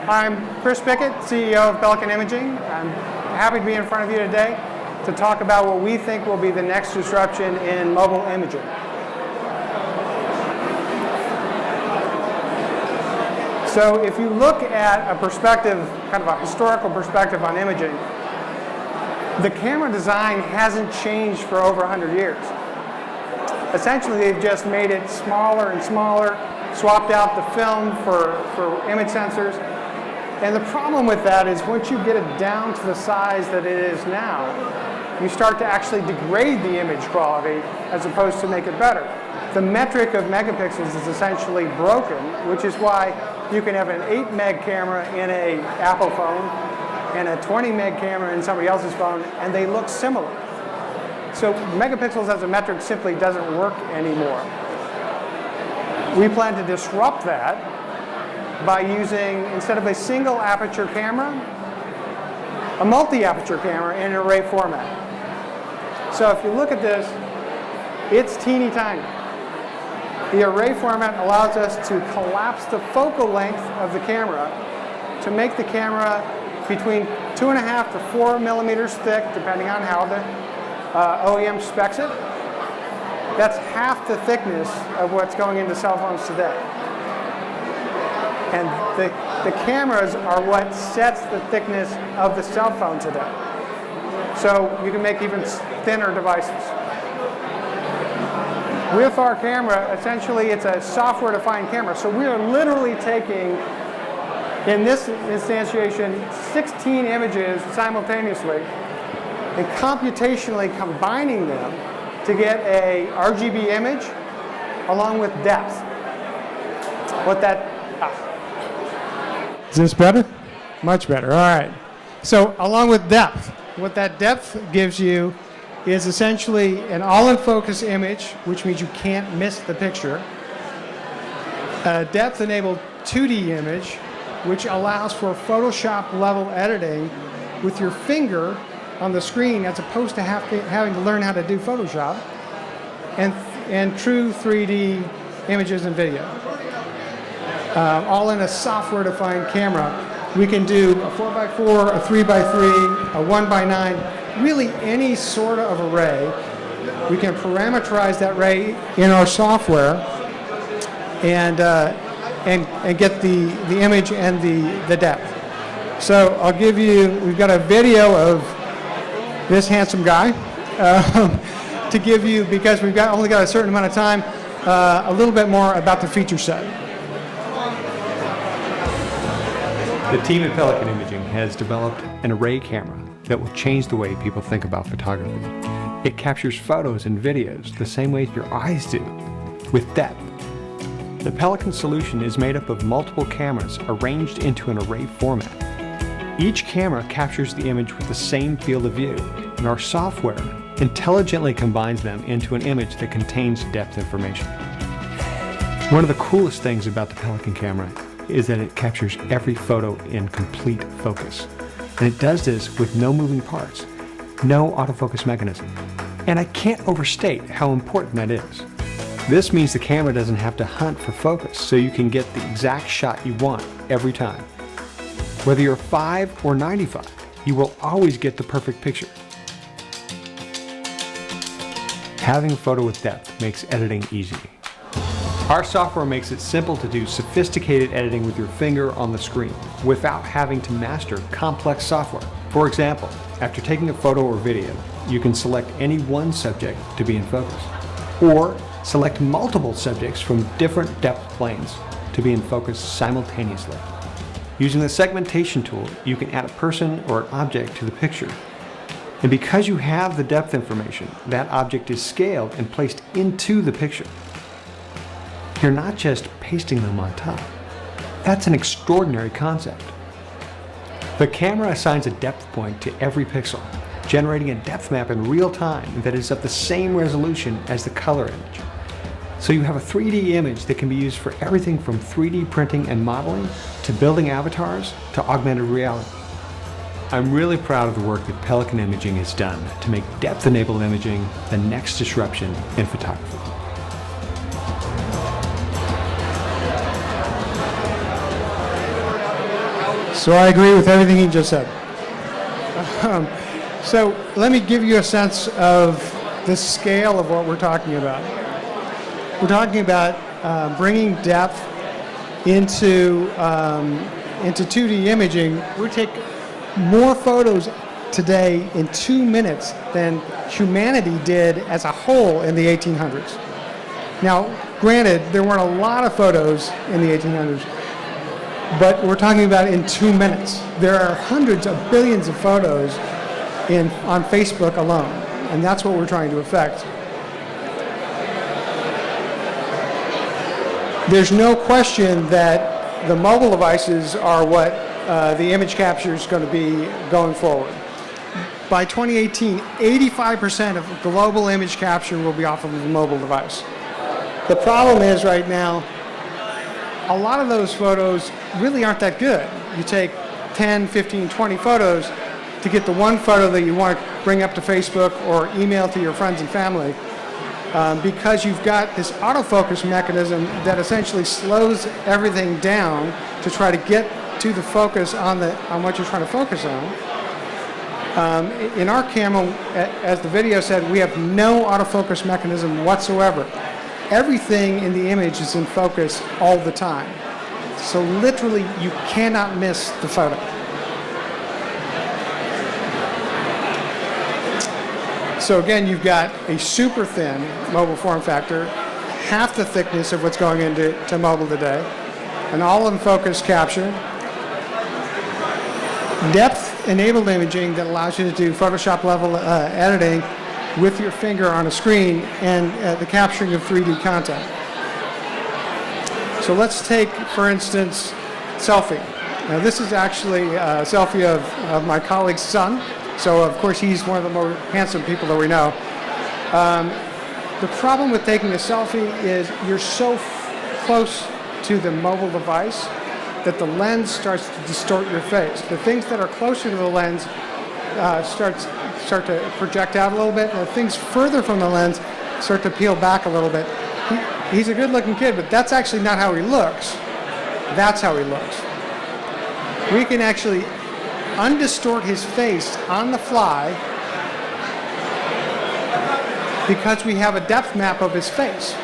I'm Chris Pickett, CEO of Pelican Imaging. I'm happy to be in front of you today to talk about what we think will be the next disruption in mobile imaging. So if you look at a perspective, kind of a historical perspective on imaging, the camera design hasn't changed for over 100 years. Essentially, they've just made it smaller and smaller, swapped out the film for image sensors. And the problem with that is once you get it down to the size that it is now, you start to actually degrade the image quality as opposed to make it better. The metric of megapixels is essentially broken, which is why you can have an 8 meg camera in an Apple phone and a 20 meg camera in somebody else's phone, and they look similar. So megapixels as a metric simply doesn't work anymore. We plan to disrupt that by using, instead of a single aperture camera, a multi-aperture camera in an array format. So if you look at this, it's teeny tiny. The array format allows us to collapse the focal length of the camera to make the camera between 2.5 to 4 millimeters thick, depending on how the OEM specs it. That's half the thickness of what's going into cell phones today. And the cameras are what sets the thickness of the cell phone today. So you can make even thinner devices. With our camera, essentially it's a software-defined camera. So we are literally taking, in this instantiation, 16 images simultaneously and computationally combining them to get a RGB image along with depth. Is this better? Much better, all right. So along with depth, what that depth gives you is essentially an all-in-focus image, which means you can't miss the picture. A depth-enabled 2D image, which allows for Photoshop-level editing with your finger on the screen as opposed to having to learn how to do Photoshop, and true 3D images and video. All in a software-defined camera. We can do a 4x4, a 3x3, a 1x9, really any sort of array. We can parameterize that array in our software and get the image and the depth. So I'll give you, we've got a video of this handsome guy to give you, because we've only got a certain amount of time, a little bit more about the feature set. The team at Pelican Imaging has developed an array camera that will change the way people think about photography. It captures photos and videos the same way your eyes do, with depth. The Pelican solution is made up of multiple cameras arranged into an array format. Each camera captures the image with the same field of view, and our software intelligently combines them into an image that contains depth information. One of the coolest things about the Pelican camera is that it captures every photo in complete focus. And it does this with no moving parts, no autofocus mechanism. And I can't overstate how important that is. This means the camera doesn't have to hunt for focus, so you can get the exact shot you want every time. Whether you're 5 or 95, you will always get the perfect picture. Having a photo with depth makes editing easy. Our software makes it simple to do sophisticated editing with your finger on the screen without having to master complex software. For example, after taking a photo or video, you can select any one subject to be in focus, or select multiple subjects from different depth planes to be in focus simultaneously. Using the segmentation tool, you can add a person or an object to the picture. And because you have the depth information, that object is scaled and placed into the picture. You're not just pasting them on top. That's an extraordinary concept. The camera assigns a depth point to every pixel, generating a depth map in real time that is of the same resolution as the color image. So you have a 3D image that can be used for everything from 3D printing and modeling to building avatars to augmented reality. I'm really proud of the work that Pelican Imaging has done to make depth-enabled imaging the next disruption in photography. So I agree with everything he just said. So let me give you a sense of the scale of what we're talking about. We're talking about bringing depth into 2D imaging. We take more photos today in 2 minutes than humanity did as a whole in the 1800s. Now, granted, there weren't a lot of photos in the 1800s, but we're talking about in 2 minutes. There are hundreds of billions of photos on Facebook alone, and that's what we're trying to affect. There's no question that the mobile devices are what the image capture is going to be going forward. By 2018, 85% of global image capture will be off of a mobile device. The problem is right now, a lot of those photos really aren't that good. You take 10, 15, 20 photos to get the one photo that you want to bring up to Facebook or email to your friends and family, because you've got this autofocus mechanism that essentially slows everything down to try to get to the focus on what you're trying to focus on. In our camera, as the video said, we have no autofocus mechanism whatsoever. Everything in the image is in focus all the time. So literally, you cannot miss the photo. So again, you've got a super thin mobile form factor, half the thickness of what's going into mobile today, an all-in-focus capture, depth-enabled imaging that allows you to do Photoshop-level editing with your finger on a screen, and the capturing of 3D content. So let's take, for instance, selfie. Now this is actually a selfie of my colleague's son. So of course he's one of the more handsome people that we know. The problem with taking a selfie is you're so close to the mobile device that the lens starts to distort your face. The things that are closer to the lens start to project out a little bit, and the things further from the lens start to peel back a little bit. He's a good-looking kid, but that's actually not how he looks. That's how he looks. We can actually undistort his face on the fly because we have a depth map of his face.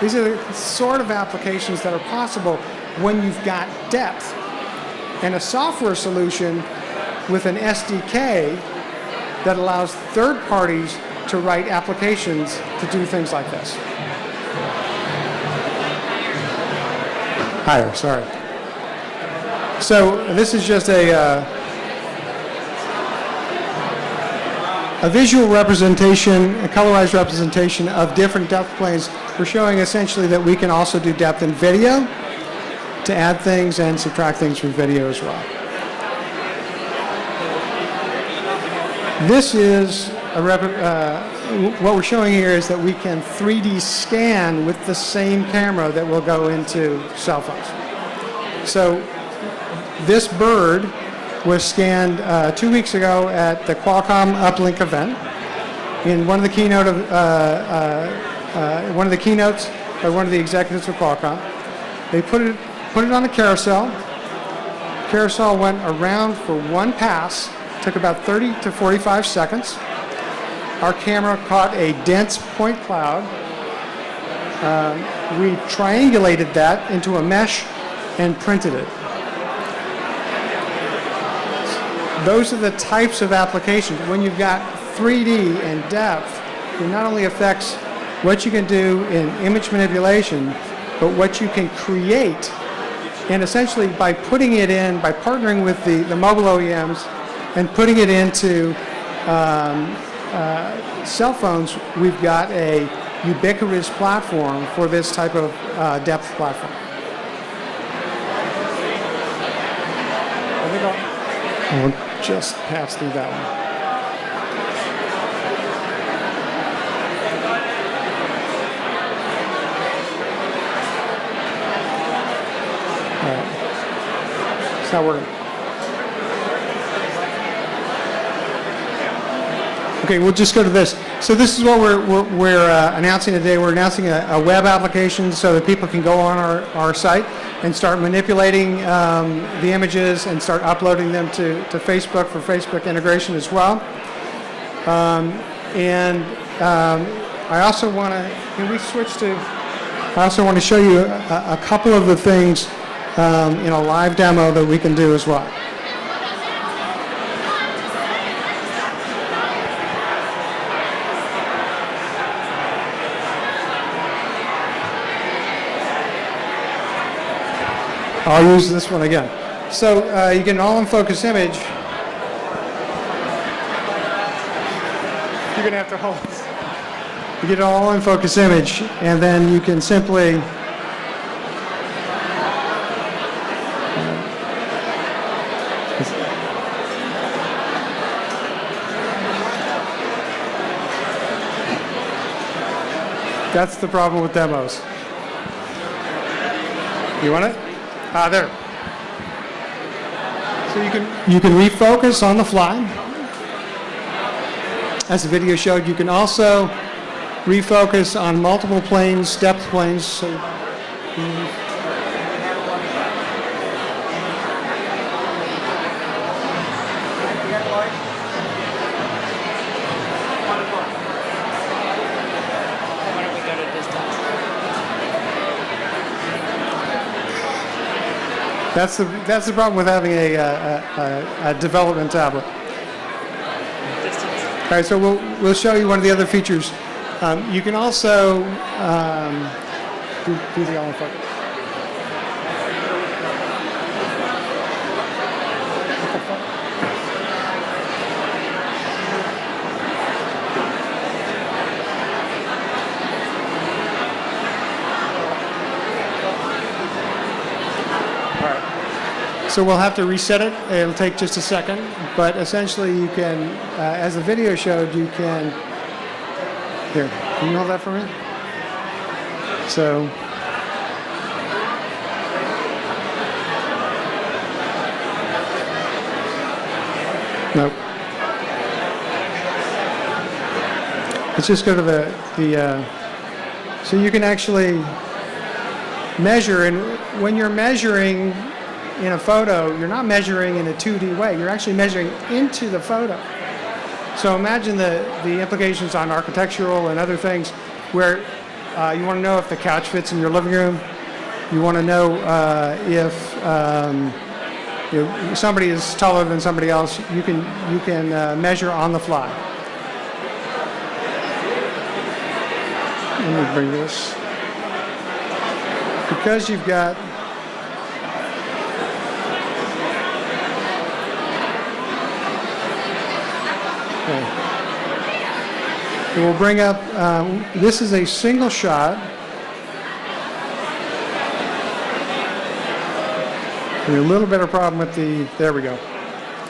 These are the sort of applications that are possible when you've got depth. And a software solution with an SDK that allows third parties to write applications to do things like this. Higher, sorry. So this is just a visual representation, a colorized representation of different depth planes. We're showing essentially that we can also do depth in video to add things and subtract things from video as well. This is what we're showing here is that we can 3D scan with the same camera that will go into cell phones. So this bird was scanned 2 weeks ago at the Qualcomm Uplink event. In one of the keynotes by one of the executives of Qualcomm, they put it on the carousel. Carousel went around for one pass. Took about 30 to 45 seconds. Our camera caught a dense point cloud. We triangulated that into a mesh and printed it. Those are the types of applications. When you've got 3D and depth, it not only affects what you can do in image manipulation, but what you can create. And essentially by putting it in, by partnering with the mobile OEMs, and putting it into cell phones, we've got a ubiquitous platform for this type of depth platform. I think I'll just pass through that one. All right. It's not working. Okay, we'll just go to this. So this is what we're announcing today. We're announcing a web application so that people can go on our site. and start manipulating the images and start uploading them to Facebook for Facebook integration as well. I also want to, can we switch to, I also want to show you a couple of the things in a live demo that we can do as well. I'll use this one again. So you get an all-in-focus image. You're going to have to hold this. You get an all-in-focus image, and then you can simply that's the problem with demos. You want it? There. So you can refocus on the fly. As the video showed, you can also refocus on multiple planes, depth planes. So that's the problem with having a development tablet. All right, so we'll show you one of the other features. You can also do the all-in-focus. So we'll have to reset it. It'll take just a second, but essentially you can, as the video showed, you can, here, can you hold that for me? So, nope. Let's just go to the so you can actually measure, and when you're measuring in a photo, you're not measuring in a 2D way. You're actually measuring into the photo. So imagine the implications on architectural and other things where you want to know if the couch fits in your living room. You want to know if somebody is taller than somebody else. You can measure on the fly. Let me bring this. Because you've got it will bring up, this is a single shot. And a little bit of problem with there we go.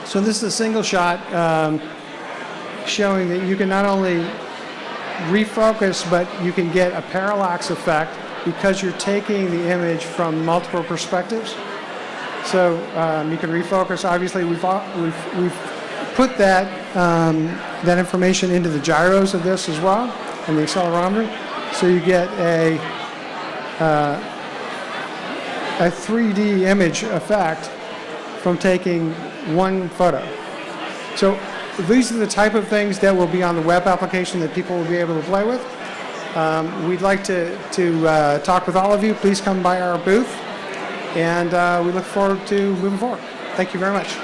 So this is a single shot showing that you can not only refocus, but you can get a parallax effect because you're taking the image from multiple perspectives. So you can refocus. Obviously, we've put that information into the gyros of this as well, and the accelerometer. So you get a 3D image effect from taking one photo. So these are the type of things that will be on the web application that people will be able to play with. We'd like to talk with all of you. Please come by our booth, and we look forward to moving forward. Thank you very much.